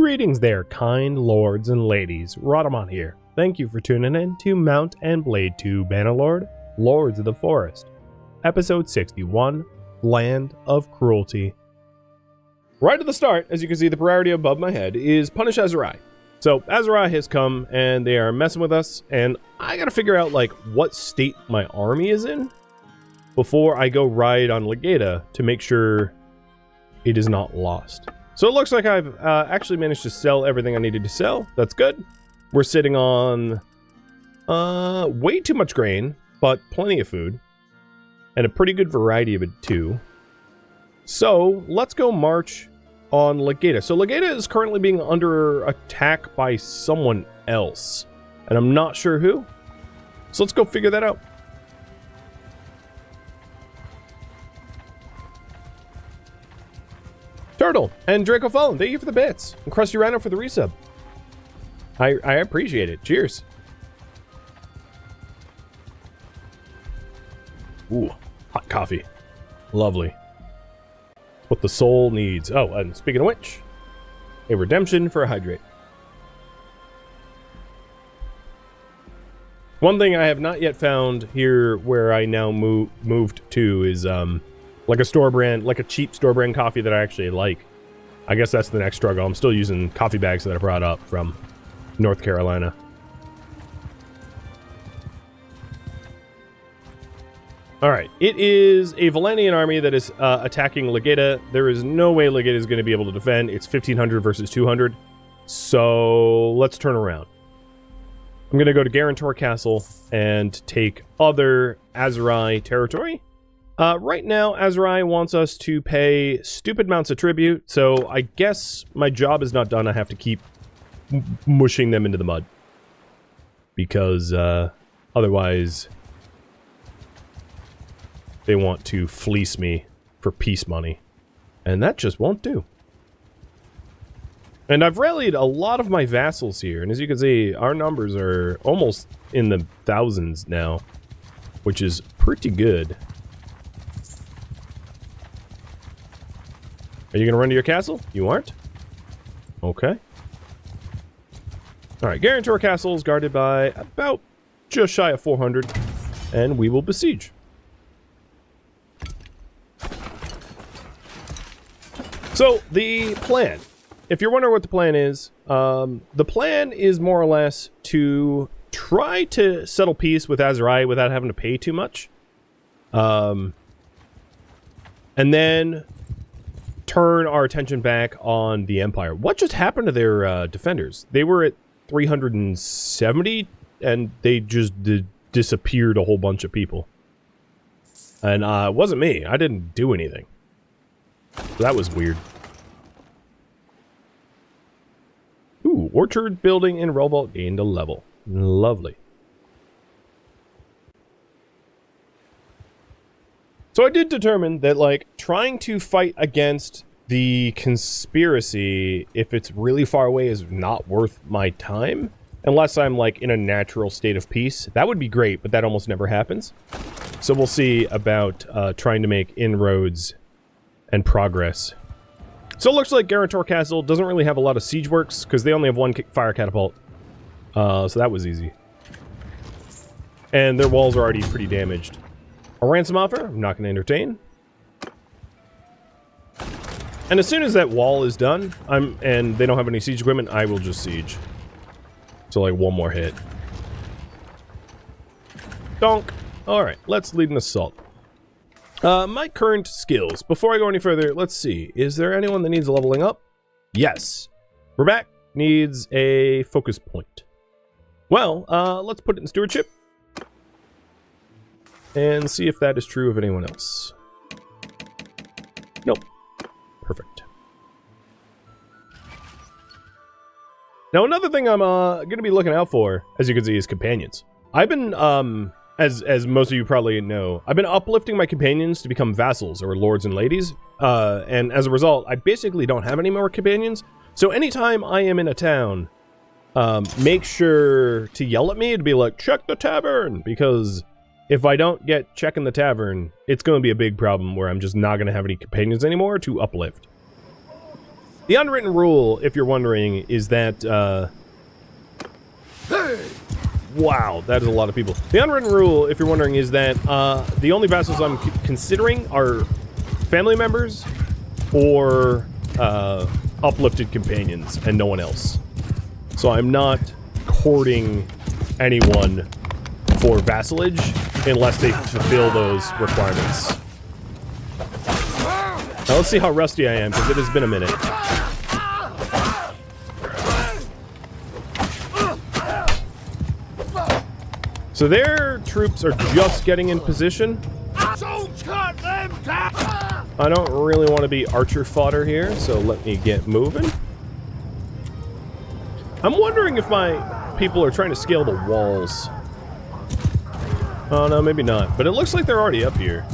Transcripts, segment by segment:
Greetings there, kind lords and ladies. Rhadamant here. Thank you for tuning in to Mount and Blade 2 Bannerlord, Lords of the Forest. Episode 61, Land of Cruelty. Right at the start, as you can see, the priority above my head is Punish Azurai. So, Azurai has come, and they are messing with us, and I gotta figure out, like, what state my army is in before I go ride on Legata to make sure it is not lost. So it looks like I've actually managed to sell everything I needed to sell. That's good. We're sitting on way too much grain, but plenty of food. And a pretty good variety of it, too. So, let's go march on Legata. So Legata is currently being under attack by someone else. And I'm not sure who. So let's go figure that out. Turtle and Draco Fallen, thank you for the bits. And Krusty Rhino for the resub. I appreciate it. Cheers. Ooh, hot coffee. Lovely. What the soul needs. Oh, and speaking of which, a redemption for a hydrate. One thing I have not yet found here where I now moved to is like a store brand, like a cheap store brand coffee that I actually like. I guess that's the next struggle. I'm still using coffee bags that I brought up from North Carolina. Alright, it is a Battanian army that is attacking Legata. There is no way Legata is going to be able to defend. It's 1,500 versus 200. So, let's turn around. I'm going to go to Guarantor Castle and take other Azurai territory. Right now, Azurai wants us to pay stupid amounts of tribute, so I guess my job is not done. I have to keep mushing them into the mud. Because, otherwise, they want to fleece me for peace money. And that just won't do. And I've rallied a lot of my vassals here, and as you can see, our numbers are almost in the thousands now, which is pretty good. Are you going to run to your castle? You aren't? Okay. Alright, Guarantor Castle is guarded by about just shy of 400, and we will besiege. So, the plan. If you're wondering what the plan is more or less to try to settle peace with Azurai without having to pay too much. And then turn our attention back on the Empire. What just happened to their defenders? They were at 370, and they just disappeared a whole bunch of people. And it wasn't me. I didn't do anything. So that was weird. Ooh, Orchard Building in Revolt gained a level. Lovely. So I did determine that, like, trying to fight against the conspiracy, if it's really far away, is not worth my time. Unless I'm, like, in a natural state of peace. That would be great, but that almost never happens. So we'll see about trying to make inroads and progress. So it looks like Guarantor Castle doesn't really have a lot of siege works, because they only have one fire catapult. So that was easy. And their walls are already pretty damaged. A ransom offer, I'm not going to entertain. And as soon as that wall is done, and they don't have any siege equipment, I will just siege. So like one more hit. Donk. Alright, let's lead an assault. My current skills. Before I go any further, let's see. Is there anyone that needs leveling up? Yes. Rebecca needs a focus point. Well, let's put it in stewardship. And see if that is true of anyone else. Nope. Perfect. Now, another thing I'm going to be looking out for, as you can see, is companions. I've been, as most of you probably know, I've been uplifting my companions to become vassals, or lords and ladies. And as a result, I basically don't have any more companions. So anytime I am in a town, make sure to yell at me to be like, check the tavern, because if I don't get checking the tavern, it's going to be a big problem where I'm just not going to have any companions anymore to uplift. The unwritten rule, if you're wondering, is that, wow, that is a lot of people. The unwritten rule, if you're wondering, is that, the only vassals I'm considering are family members or, uplifted companions and no one else. So I'm not courting anyone for vassalage unless they fulfill those requirements. Now let's see how rusty I am, because it has been a minute. So their troops are just getting in position. I don't really want to be archer fodder here, so let me get moving. I'm wondering if my people are trying to scale the walls. Oh no, maybe not. But it looks like they're already up here.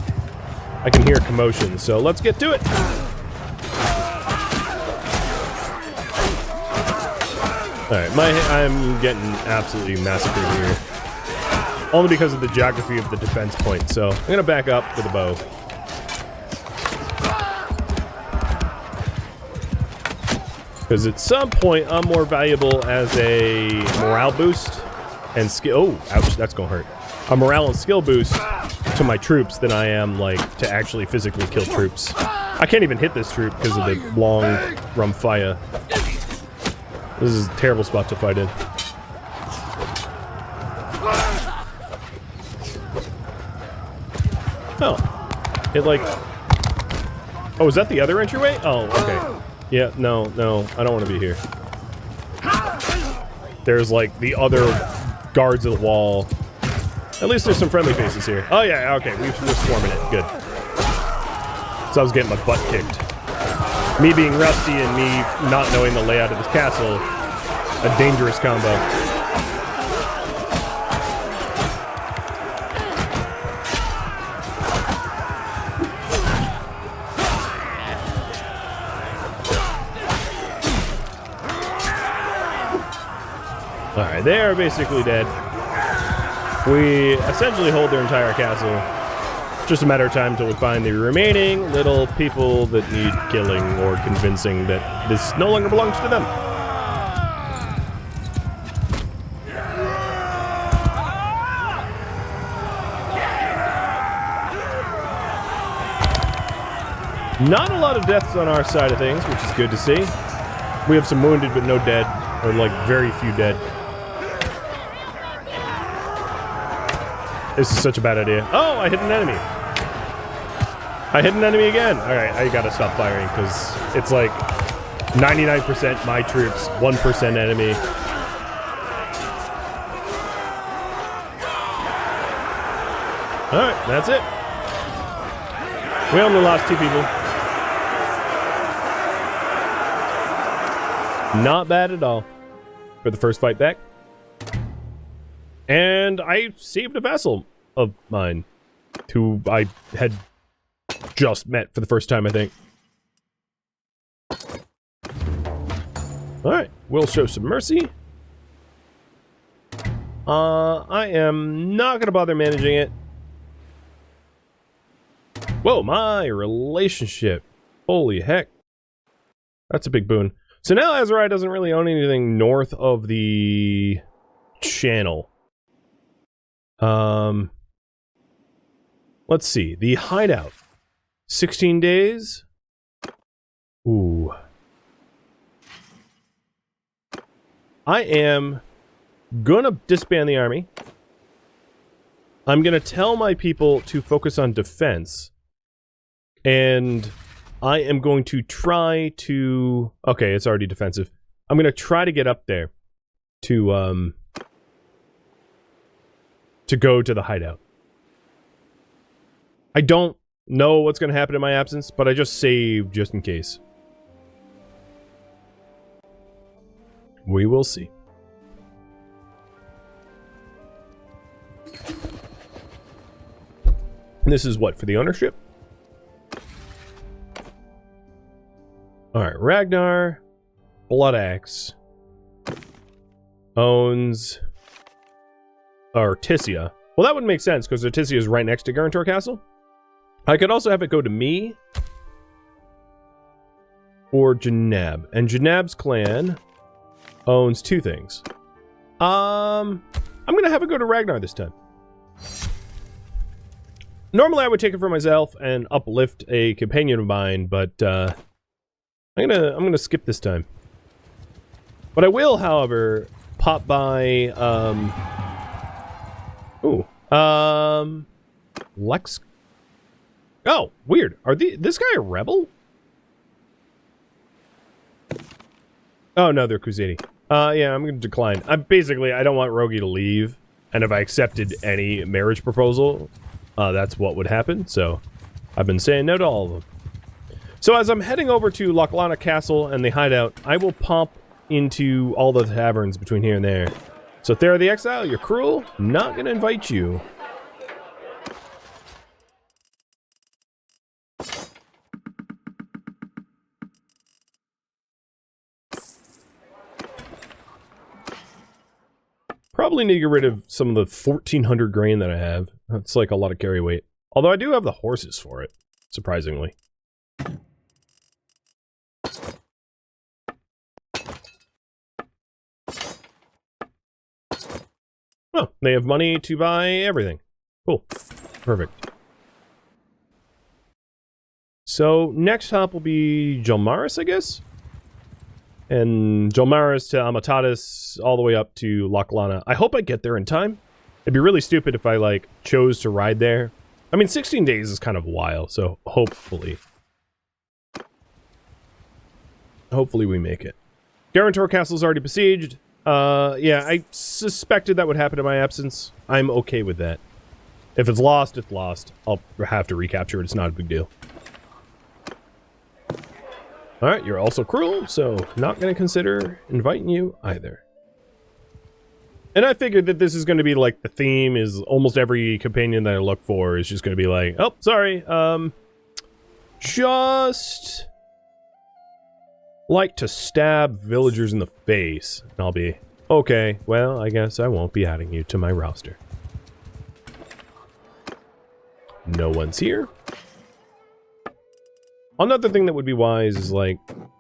I can hear commotion, so let's get to it. Alright, I'm getting absolutely massacred here. Only because of the geography of the defense point, so I'm gonna back up with a bow. Because at some point, I'm more valuable as a morale boost and skill. Oh, ouch, that's gonna hurt. A morale and skill boost to my troops than I am, like, to actually physically kill troops. I can't even hit this troop because of the long rumfire. This is a terrible spot to fight in. Oh. It, like... Oh, is that the other entryway? Oh, okay. Yeah, no, I don't want to be here. There's, like, the other guards of the wall. At least there's some friendly faces here. Oh, yeah, okay, we're swarming it. Good. So I was getting my butt kicked. Me being rusty and me not knowing the layout of this castle, a dangerous combo. Alright, they are basically dead. We essentially hold their entire castle. Just a matter of time until we find the remaining little people that need killing or convincing that this no longer belongs to them. Not a lot of deaths on our side of things, which is good to see. We have some wounded but no dead, or like very few dead. This is such a bad idea. Oh, I hit an enemy. I hit an enemy again. Alright, I gotta stop firing, because it's like 99% my troops, 1% enemy. Alright, that's it. We only lost 2 people. Not bad at all for the first fight back. And I saved a vassal of mine, who I had just met for the first time, I think. Alright, we'll show some mercy. I am not going to bother managing it. Whoa, my relationship. Holy heck. That's a big boon. So now Azrai doesn't really own anything north of the channel. Let's see. The hideout. 16 days. Ooh. I am gonna disband the army. I'm gonna tell my people to focus on defense. And I am going to try to... Okay, it's already defensive. I'm gonna try to get up there to go to the hideout. I don't know what's gonna happen in my absence, but I just saved just in case. We will see. And this is what, for the ownership? Alright, Ragnar, Blood Axe, owns Artisia. Well, that would make sense, because Artisia is right next to Guarantor Castle. I could also have it go to me. or Janab. And Janab's clan owns 2 things. I'm gonna have it go to Ragnar this time. Normally I would take it for myself and uplift a companion of mine, but I'm gonna skip this time. But I will, however, pop by Lex. Oh, weird. Are this guy a rebel? Oh no, they're Crusade. Yeah, I'm gonna decline. I don't want Rogi to leave, and if I accepted any marriage proposal, that's what would happen, so I've been saying no to all of them. So as I'm heading over to Lochlana Castle and the hideout, I will pop into all the taverns between here and there. So Thera the Exile, you're cruel, not gonna invite you. Probably need to get rid of some of the 1,400 grain that I have. That's like a lot of carry weight. Although I do have the horses for it, surprisingly. Oh, they have money to buy everything. Cool. Perfect. So, next hop will be Jelmaris, I guess? And Jelmaris to Amatatis, all the way up to Lochlana. I hope I get there in time. It'd be really stupid if I, like, chose to ride there. I mean, 16 days is kind of a while, so hopefully. Hopefully we make it. Garantor Castle's already besieged. Yeah, I suspected that would happen in my absence. I'm okay with that. If it's lost, it's lost. I'll have to recapture it. It's not a big deal. Alright, you're also cruel, so not going to consider inviting you either. And I figured that this is going to be like the theme is almost every companion that I look for is just going to be like, oh, sorry, just like to stab villagers in the face. And I'll be, okay, well, I guess I won't be adding you to my roster. No one's here. Another thing that would be wise is, like,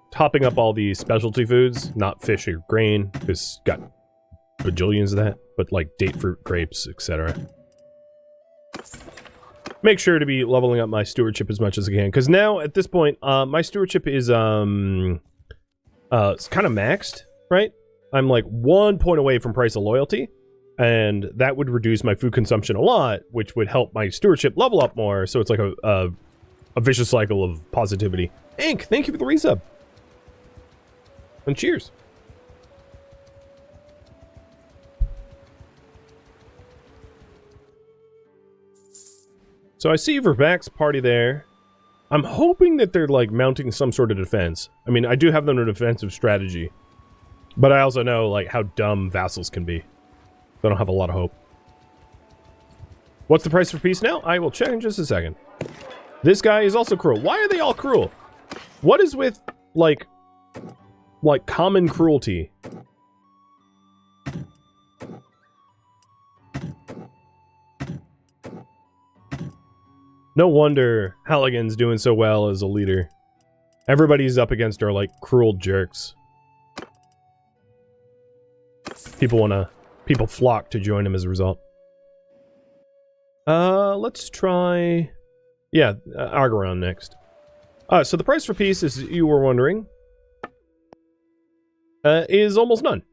topping up all the specialty foods, not fish or grain, because got bajillions of that, but, like, date fruit, grapes, etc. Make sure to be leveling up my stewardship as much as I can, because now, at this point, my stewardship is, it's kind of maxed, right? I'm, like, 1 point away from Price of Loyalty, and that would reduce my food consumption a lot, which would help my stewardship level up more, so it's like a vicious cycle of positivity. Ink, thank you for the resub. And cheers. So I see Verbak's party there. I'm hoping that they're, like, mounting some sort of defense. I mean, I do have them in a defensive strategy. But I also know, like, how dumb vassals can be. I don't have a lot of hope. What's the price for peace now? I will check in just a second. This guy is also cruel. Why are they all cruel? What is with, like common cruelty? No wonder Halligan's doing so well as a leader. Everybody's up against are, like, cruel jerks. People flock to join him as a result. Let's try... Yeah, Argaron next. So the price for peace, as you were wondering, is almost none.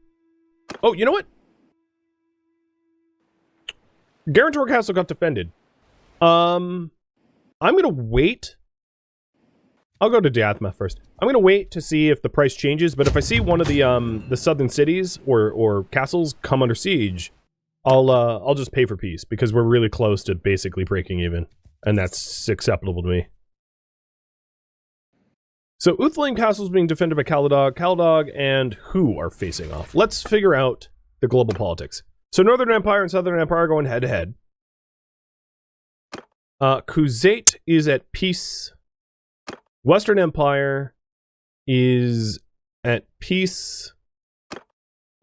Oh, you know what? Garantor Castle got defended. I'm gonna wait. I'll go to Diathma first. I'm gonna wait to see if the price changes, but if I see one of the southern cities or castles come under siege, I'll just pay for peace, because we're really close to basically breaking even. And that's acceptable to me. So, Uthling Castle is being defended by Caladog. Caladog and who are facing off? Let's figure out the global politics. So, Northern Empire and Southern Empire are going head-to-head. Khuzait is at peace. Western Empire is at peace.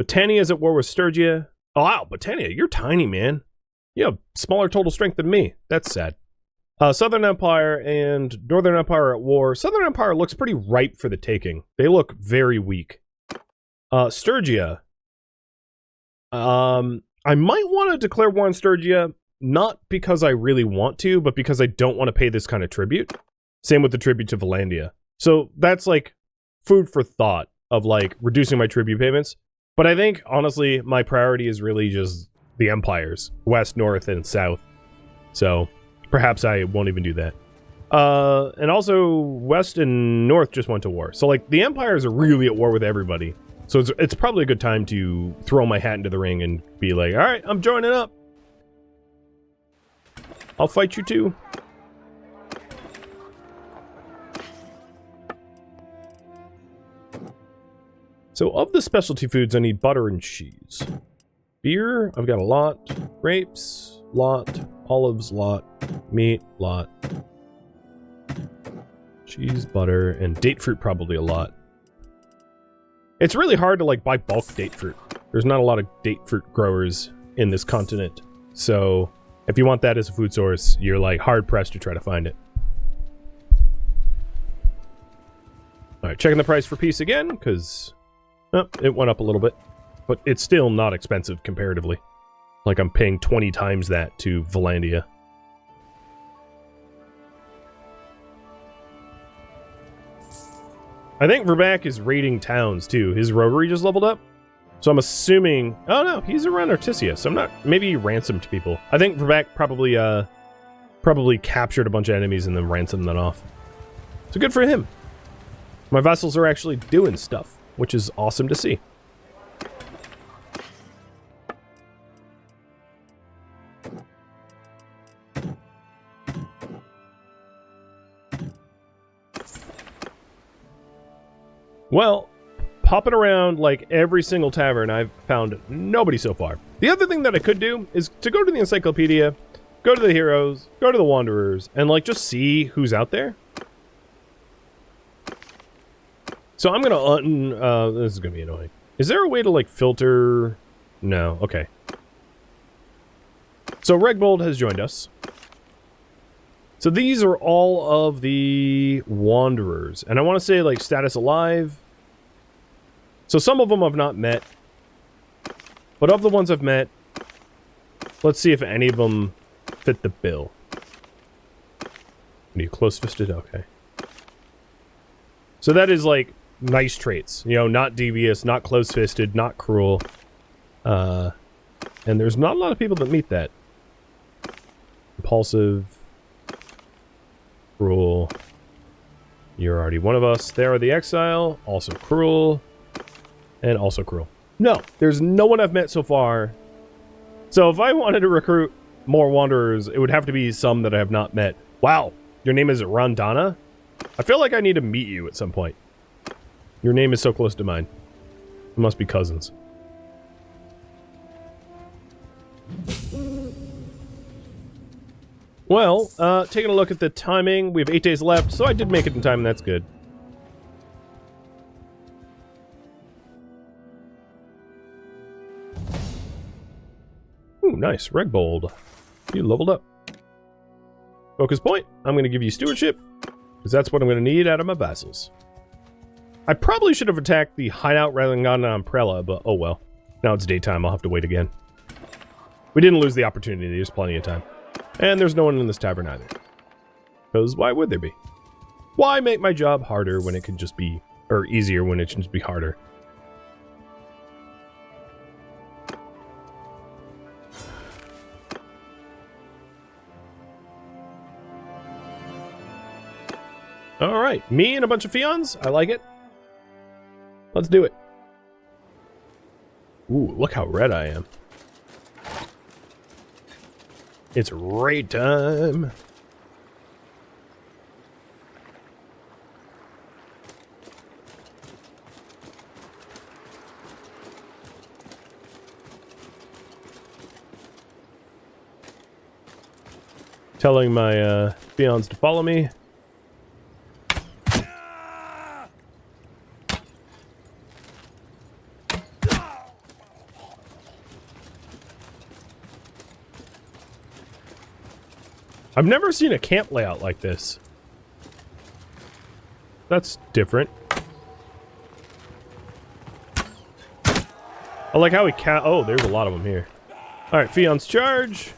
Battania is at war with Sturgia. Oh, wow, Battania, you're tiny, man. You have smaller total strength than me. That's sad. Southern Empire and Northern Empire are at war. Southern Empire looks pretty ripe for the taking. They look very weak. Sturgia. I might want to declare war on Sturgia, not because I really want to, but because I don't want to pay this kind of tribute. Same with the tribute to Valandia. So that's like food for thought of like reducing my tribute payments. But I think, honestly, my priority is really just the empires, west, north, and south. So perhaps I won't even do that. And also, west and north just went to war. So like the empires are really at war with everybody. So it's probably a good time to throw my hat into the ring and be like, all right, I'm joining up. I'll fight you too. So of the specialty foods, I need butter and cheese. Beer, I've got a lot. Grapes, lot. Olives, lot. Meat, lot. Cheese, butter, and date fruit probably a lot. It's really hard to like buy bulk date fruit. There's not a lot of date fruit growers in this continent. So if you want that as a food source, you're like hard pressed to try to find it. Alright, checking the price for peace again, because it went up a little bit. But it's still not expensive comparatively. Like I'm paying 20 times that to Valandia. I think Verback is raiding towns too. His roguery just leveled up. So I'm assuming... Oh no, he's around Artisia, so I'm not... Maybe he ransomed people. I think Verback probably captured a bunch of enemies and then ransomed them off. So good for him. My vessels are actually doing stuff, which is awesome to see. Well, popping around like every single tavern, I've found nobody so far. The other thing that I could do is to go to the encyclopedia, go to the heroes, go to the wanderers, and like just see who's out there. So I'm gonna this is gonna be annoying. Is there a way to like filter? No, okay. So Regbold has joined us. So these are all of the wanderers, and I want to say like status alive. So some of them I've not met, but of the ones I've met, let's see if any of them fit the bill. Are you close-fisted? Okay. So that is like nice traits, you know, not devious, not close-fisted, not cruel. And there's not a lot of people that meet that. Impulsive. Cruel. You're already one of us. There are the exile. Also cruel. And also cruel. No, there's no one I've met so far. So if I wanted to recruit more wanderers, it would have to be some that I have not met. Wow, your name is Rondana? I feel like I need to meet you at some point. Your name is so close to mine. We must be cousins. Well, taking a look at the timing, we have 8 days left, so I did make it in time, and that's good. Ooh, nice. Regbold. You leveled up. Focus point. I'm going to give you stewardship, because that's what I'm going to need out of my vassals. I probably should have attacked the hideout rather than gone on Prella, but oh well. Now it's daytime, I'll have to wait again. We didn't lose the opportunity, there's plenty of time. And there's no one in this tavern either. Because why would there be? Why make my job harder when it can just be... or easier when it can just be harder? Alright, me and a bunch of Fions? I like it. Let's do it. Ooh, look how red I am. It's raid time. Telling my Fions to follow me. I've never seen a camp layout like this. That's different. I like how he oh, there's a lot of them here. Alright, Fion's charge.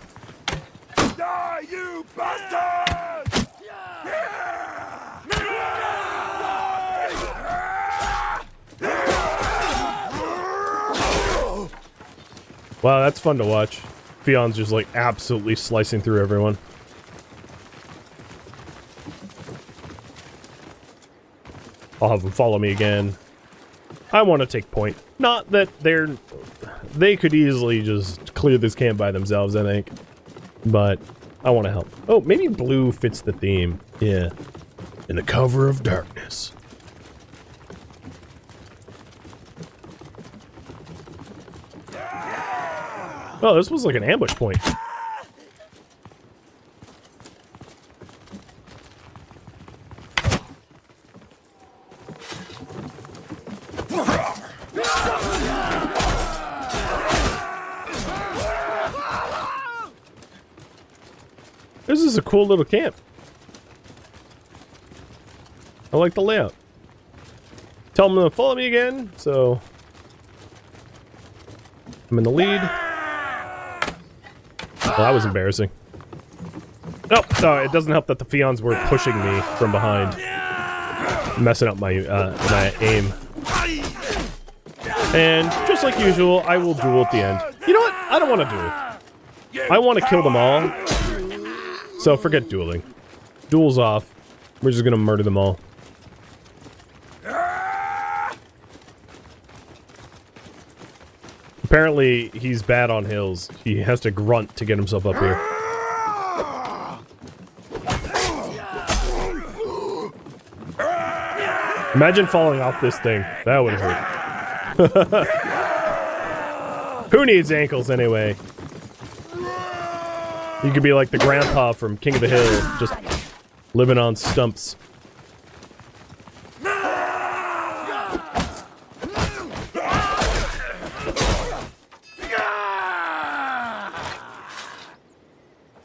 Die, you bastard! Wow, that's fun to watch. Fion's just like absolutely slicing through everyone. I'll have them follow me again. I want to take point. Not that they could easily just clear this camp by themselves, I think. But I want to help. Oh, maybe blue fits the theme. Yeah. In the cover of darkness. Oh, this was like an ambush point. This is a cool little camp. I like the layout. Tell them to follow me again, so I'm in the lead. Well, that was embarrassing. Nope, no, it doesn't help that the Fions were pushing me from behind, messing up my my aim. And just like usual, I will duel at the end. You know what? I don't want to duel. I want to kill them all. So forget dueling. Duel's off. We're just gonna murder them all. Apparently, he's bad on hills. He has to grunt to get himself up here. Imagine falling off this thing. That would hurt. Who needs ankles anyway? You could be like the grandpa from King of the Hill, just living on stumps.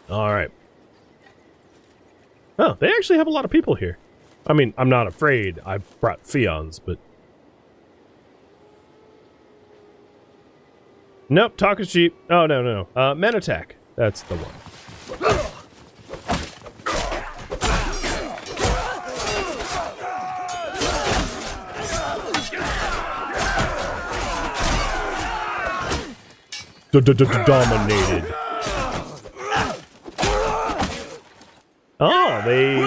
Alright. Oh, they actually have a lot of people here. I mean, I'm not afraid. I brought Fions, but... Nope, talk is cheap. Oh, no. Men attack. That's the one. Dominated. Oh, they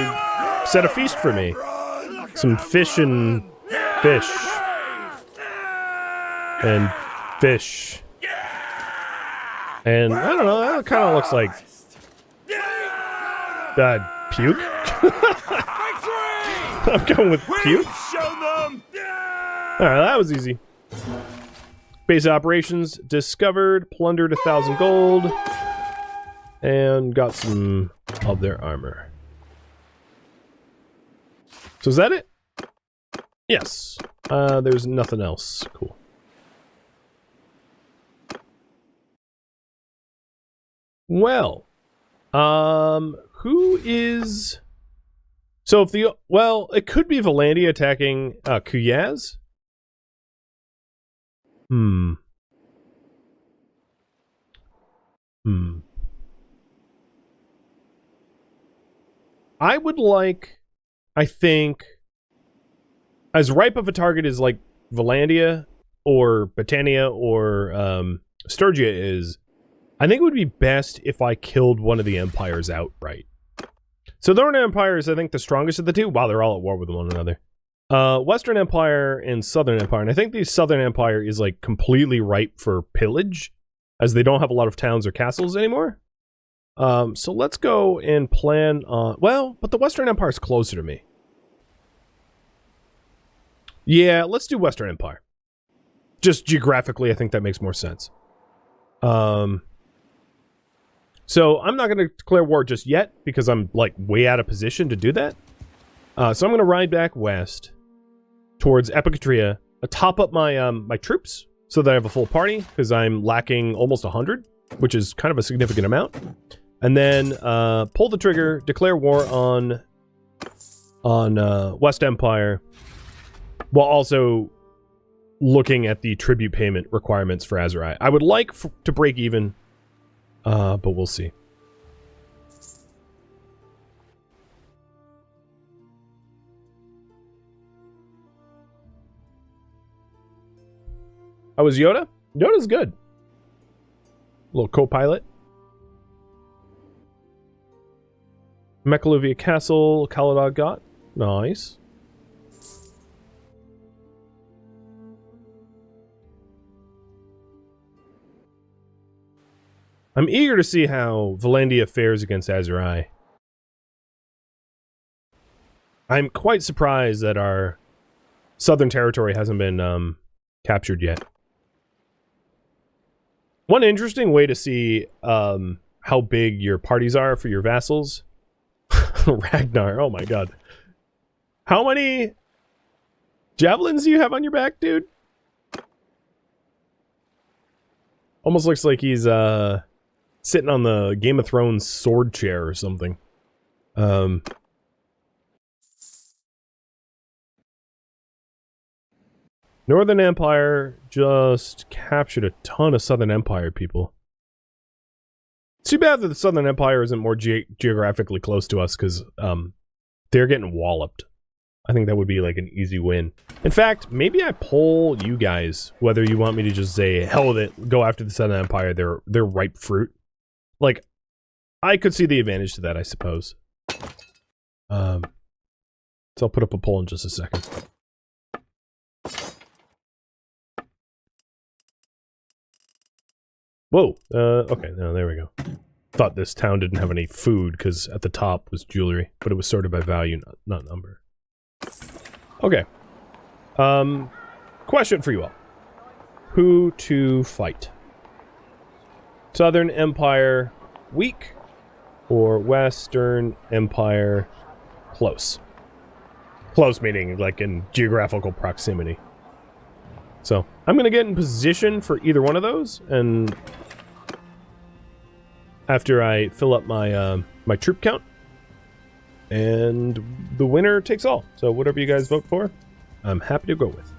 set a feast for me. Some fish and fish. And fish. And I don't know, that kind of looks like puke. I'm going with puke. Alright, that was easy. Base operations discovered, plundered 1,000 gold, and got some of their armor. So is that it? Yes. There's nothing else. Cool. Well, who is... So if the... Well, it could be Valandia attacking Kuyaz? I would like... I think... As ripe of a target as, like, Valandia or Battania or Sturgia is... I think it would be best if I killed one of the empires outright. So the Northern Empire is, I think, the strongest of the two. Wow, they're all at war with one another. Western Empire and Southern Empire. And I think the Southern Empire is, like, completely ripe for pillage, as they don't have a lot of towns or castles anymore. So let's go and plan on... Well, but the Western Empire is closer to me. Yeah, let's do Western Empire. Just geographically, I think that makes more sense. So I'm not going to declare war just yet, because I'm, like, way out of position to do that. So I'm going to ride back west towards Epicatria, top up my my troops so that I have a full party, because I'm lacking almost 100, which is kind of a significant amount. And then pull the trigger, declare war on West Empire, while also looking at the tribute payment requirements for Azerai. I would like to break even, but we'll see. How was Yoda? Yoda's good. Little co-pilot. Mechaluvia Castle, Calradia got. Nice. I'm eager to see how Valandia fares against Azerai. I'm quite surprised that our southern territory hasn't been captured yet. One interesting way to see how big your parties are for your vassals. Ragnar, oh my god. How many javelins do you have on your back, dude? Almost looks like he's sitting on the Game of Thrones sword chair or something. Northern Empire just captured a ton of Southern Empire people. It's too bad that the Southern Empire isn't more geographically close to us, because they're getting walloped. I think that would be like an easy win. In fact, maybe I poll you guys whether you want me to just say, hell with it, go after the Southern Empire, they're ripe fruit. Like, I could see the advantage to that, I suppose. So I'll put up a poll in just a second. Whoa, okay, no, there we go. Thought this town didn't have any food, because at the top was jewelry, but it was sorted by value, not number. Okay. Question for you all. Who to fight? Southern Empire weak, or Western Empire close? Close meaning, like, in geographical proximity. So, I'm gonna get in position for either one of those, and after I fill up my my troop count, and the winner takes all. So whatever you guys vote for, I'm happy to go with.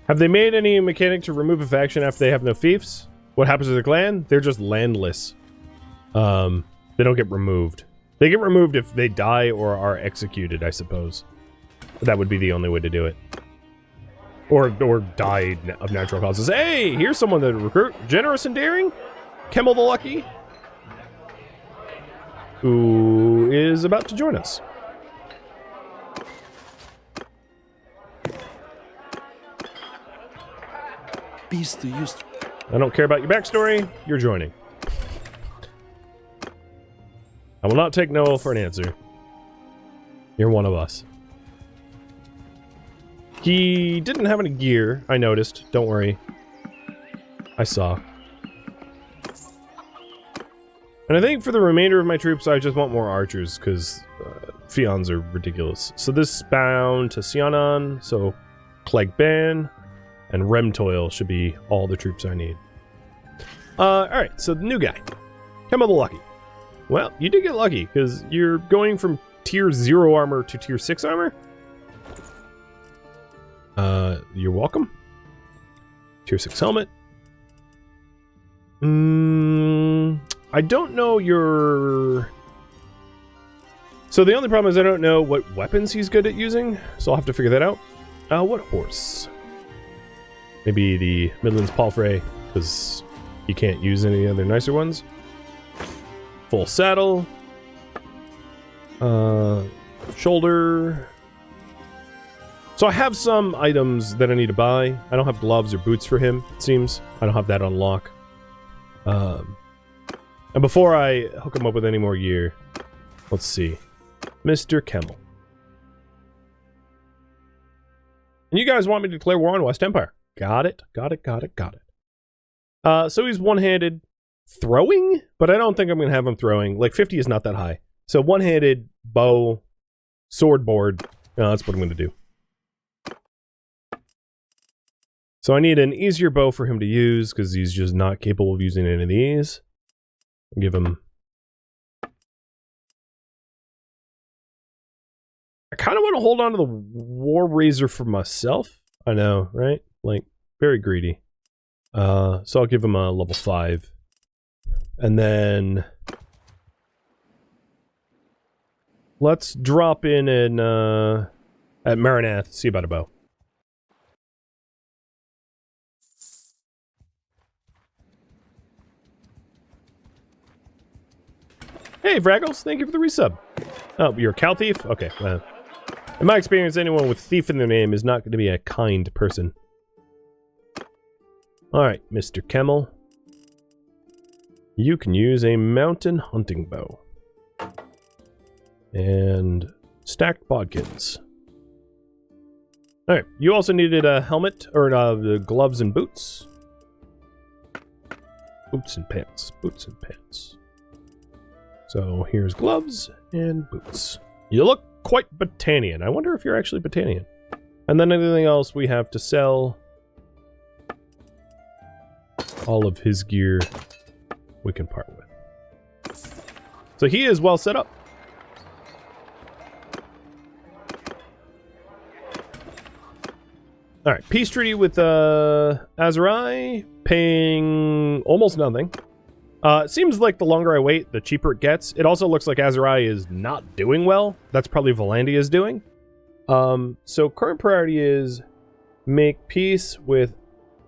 Have they made any mechanic to remove a faction after they have no fiefs? What happens to the clan? They're just landless. They don't get removed. They get removed if they die or are executed, I suppose. But that would be the only way to do it. Or die of natural causes. Hey, here's someone to recruit. Generous and daring? Kemmel the Lucky? Who is about to join us. Beast used. I don't care about your backstory. You're joining. I will not take no for an answer. You're one of us. He didn't have any gear, I noticed. Don't worry. I saw. And I think for the remainder of my troops, I just want more archers, because Fions are ridiculous. So this is bound to Sionon, so Clegg Ban. And Remtoil should be all the troops I need. Alright, so the new guy. Kemmel the Lucky. Well, you did get lucky, because you're going from tier 0 armor to tier 6 armor. You're welcome. Tier 6 helmet. I don't know your... So the only problem is I don't know what weapons he's good at using, so I'll have to figure that out. What horse? Maybe the Midlands Palfrey, because you can't use any other nicer ones. Full saddle. Shoulder. So I have some items that I need to buy. I don't have gloves or boots for him, it seems. I don't have that on lock. And before I hook him up with any more gear, let's see. Mr. Kemmel. And you guys want me to declare war on West Empire. Got it, got it, got it, got it. So he's one-handed throwing, but I don't think I'm going to have him throwing. Like, 50 is not that high. So one-handed, bow, sword board. That's what I'm going to do. So I need an easier bow for him to use, because he's just not capable of using any of these. I'll give him... I kind of want to hold on to the War Razor for myself. I know, right? Like, very greedy. So I'll give him a level 5. And then... let's drop in at Maranath, see about a bow. Hey, Fraggles, thank you for the resub. Oh, you're a cow thief? Okay, well. In my experience, anyone with thief in their name is not going to be a kind person. Alright, Mr. Kemmel. You can use a mountain hunting bow. And stacked bodkins. Alright, you also needed a helmet, or gloves and boots. Boots and pants, boots and pants. So here's gloves and boots. You look quite Battanian. I wonder if you're actually Battanian. And then anything else we have to sell. All of his gear we can part with. So he is well set up. Alright, peace treaty with Azurai, paying almost nothing. It seems like the longer I wait, the cheaper it gets. It also looks like Azurai is not doing well. That's probably Valandia's doing. So current priority is make peace with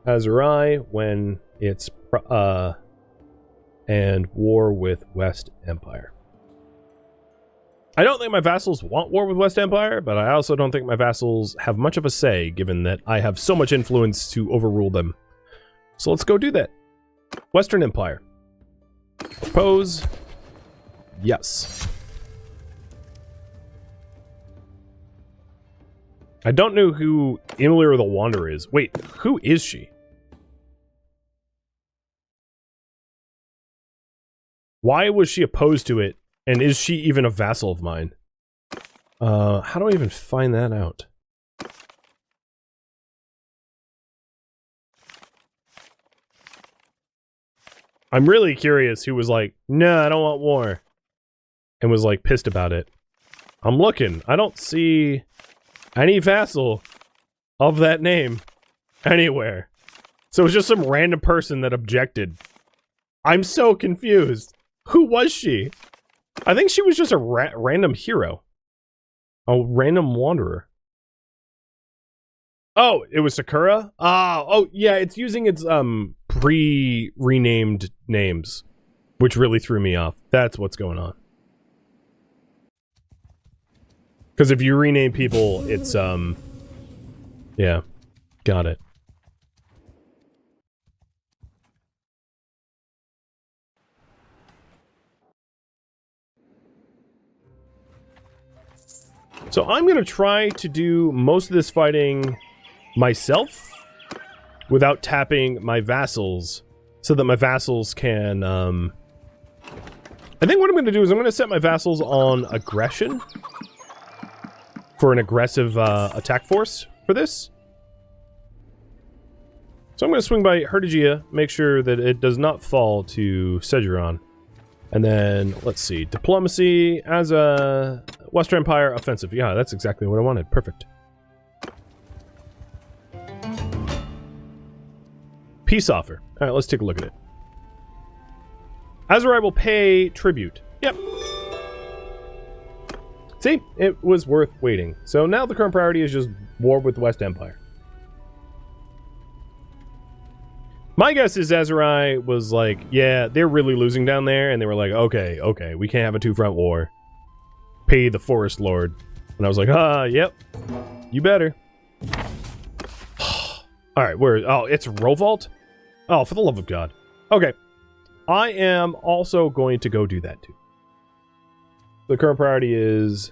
Azurai when it's and war with West Empire. I don't think my vassals want war with West Empire, but I also don't think my vassals have much of a say, given that I have so much influence to overrule them. So let's go do that. Western Empire. Propose. Yes. I don't know who Emilir the Wanderer is. Wait, who is she? Why was she opposed to it? And is she even a vassal of mine? How do I even find that out? I'm really curious who was like, nah, I don't want war. And was like pissed about it. I'm looking. I don't see any vassal of that name anywhere. So it was just some random person that objected. I'm so confused. Who was she? I think she was just a random hero. A random wanderer. Oh, it was Sakura? Oh, yeah, it's using its, pre-renamed names, which really threw me off. That's what's going on. Because if you rename people, it's, yeah, got it. So I'm going to try to do most of this fighting myself without tapping my vassals so that my vassals can, I think what I'm going to do is I'm going to set my vassals on aggression for an aggressive attack force for this. So I'm going to swing by Herdigia, make sure that it does not fall to Sejuron. And then, let's see, diplomacy as a Western Empire offensive. Yeah, that's exactly what I wanted. Perfect. Peace offer. All right, let's take a look at it. Azurai will pay tribute. Yep. See, it was worth waiting. So now the current priority is just war with the West Empire. My guess is Azurai was like, yeah, they're really losing down there, and they were like, okay, we can't have a two-front war. Pay the Forest Lord. And I was like, yep, you better. Alright, where... Oh, it's Rovault? Oh, for the love of God. Okay. I am also going to go do that, too. The current priority is...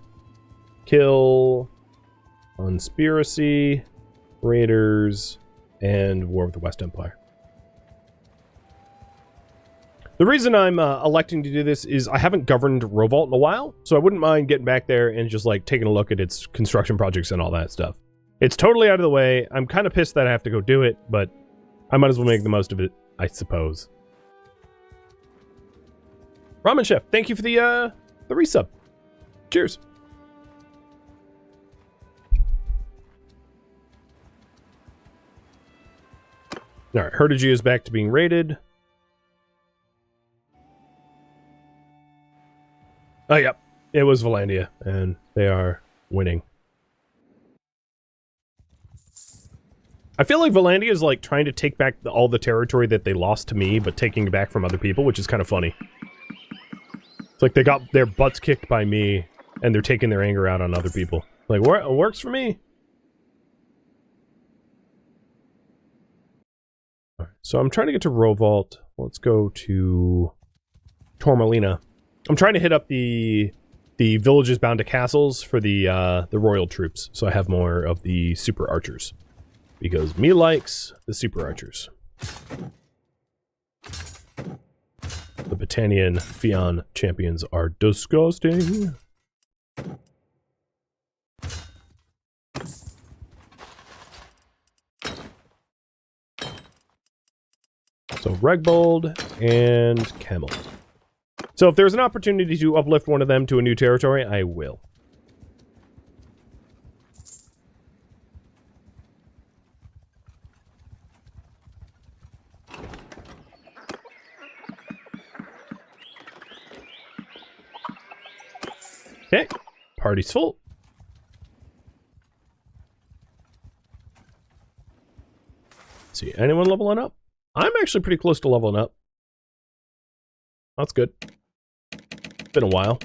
Kill... Conspiracy... Raiders... And War with the West Empire. The reason I'm electing to do this is I haven't governed Rovault in a while, so I wouldn't mind getting back there and just, like, taking a look at its construction projects and all that stuff. It's totally out of the way. I'm kind of pissed that I have to go do it, but I might as well make the most of it, I suppose. Ramen Chef, thank you for the resub. Cheers. Alright, Hertigia is back to being raided. Oh, yep. It was Valandia, and they are winning. I feel like Valandia is, like, trying to take back all the territory that they lost to me, but taking it back from other people, which is kind of funny. It's like they got their butts kicked by me, and they're taking their anger out on other people. Like, it works for me. Alright, so I'm trying to get to Rovault. Let's go to Tormalina. I'm trying to hit up the villages bound to castles for the royal troops, so I have more of the super archers. Because me likes the super archers. The Battanian Fion champions are disgusting. So Regbold and Camel. So if there's an opportunity to uplift one of them to a new territory, I will. Okay, party's full. Let's see, anyone leveling up? I'm actually pretty close to leveling up. That's good. Been a while.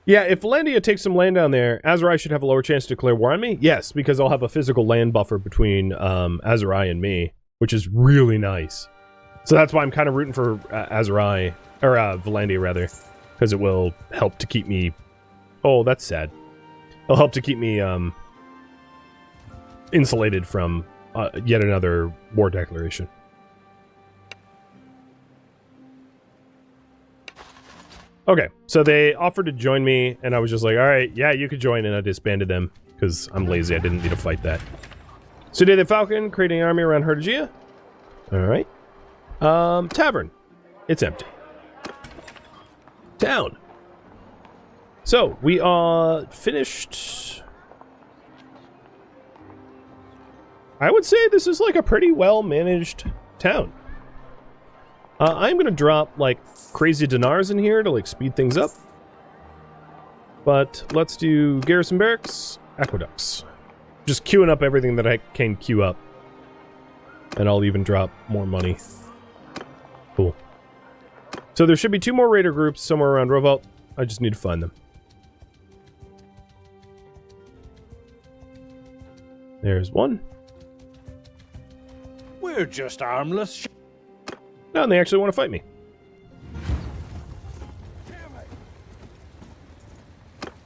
Yeah, if Valandia takes some land down there, Azurai should have a lower chance to declare war on me. Yes, because I'll have a physical land buffer between Azurai and me, which is really nice. So that's why I'm kind of rooting for Azurai, or Valandia rather, because it will help to keep me... Oh, that's sad. It'll help to keep me insulated from yet another war declaration. Okay, so they offered to join me, and I was just like, alright, yeah, you could join, and I disbanded them, because I'm lazy, I didn't need to fight that. So did the Falcon, creating an army around Hertigia. Alright. Tavern. It's empty. Town. So, we are finished... I would say this is like a pretty well-managed town. I'm gonna drop, like, crazy dinars in here to, like, speed things up. But let's do garrison barracks, aqueducts. Just queuing up everything that I can queue up. And I'll even drop more money. Cool. So there should be 2 more raider groups somewhere around Rovault. I just need to find them. There's one. We're just harmless. No, and they actually want to fight me.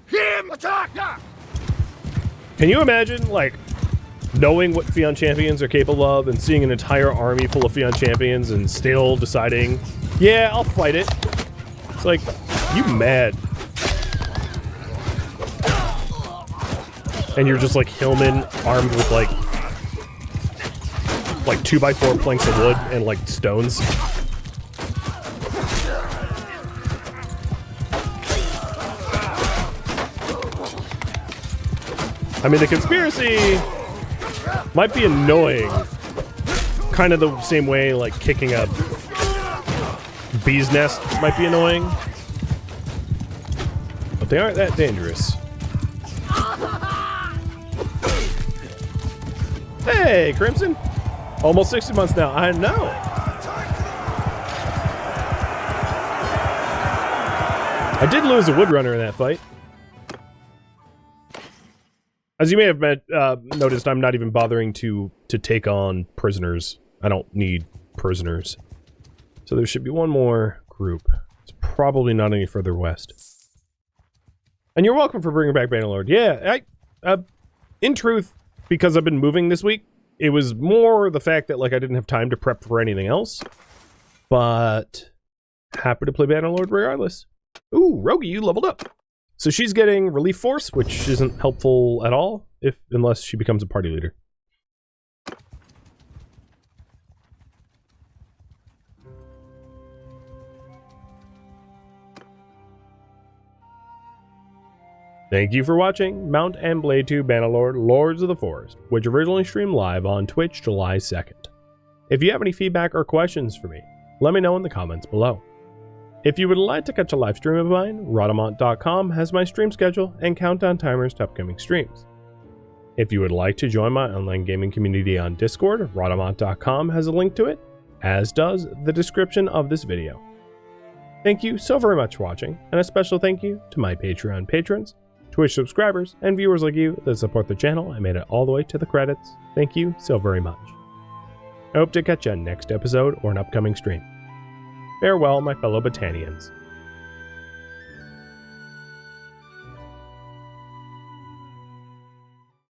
Him! Attack! Yeah! Can you imagine, like, knowing what Fion champions are capable of and seeing an entire army full of Fion champions and still deciding, yeah, I'll fight it. It's like, you mad. And you're just like Hillman armed with like 2x4 planks of wood and like stones. I mean, the conspiracy might be annoying. Kind of the same way like kicking a bee's nest might be annoying. But they aren't that dangerous. Hey, Crimson! Almost 60 months now. I know! I did lose a Woodrunner in that fight. As you may have noticed, I'm not even bothering to take on prisoners. I don't need prisoners. So there should be one more group. It's probably not any further west. And you're welcome for bringing back Bannerlord. Yeah, in truth, because I've been moving this week, it was more the fact that, like, I didn't have time to prep for anything else. But happy to play Bannerlord regardless. Ooh, Rogie, you leveled up. So she's getting relief force, which isn't helpful at all, unless she becomes a party leader. Thank you for watching Mount and Blade 2 Bannerlord Lords of the Forest, which originally streamed live on Twitch July 2nd. If you have any feedback or questions for me, let me know in the comments below. If you would like to catch a live stream of mine, Rhadamant.com has my stream schedule and countdown timers to upcoming streams. If you would like to join my online gaming community on Discord, Rhadamant.com has a link to it, as does the description of this video. Thank you so very much for watching, and a special thank you to my Patreon patrons, Twitch subscribers, and viewers like you that support the channel and made it all the way to the credits. Thank you so very much. I hope to catch you on next episode or an upcoming stream. Farewell, my fellow Battanians.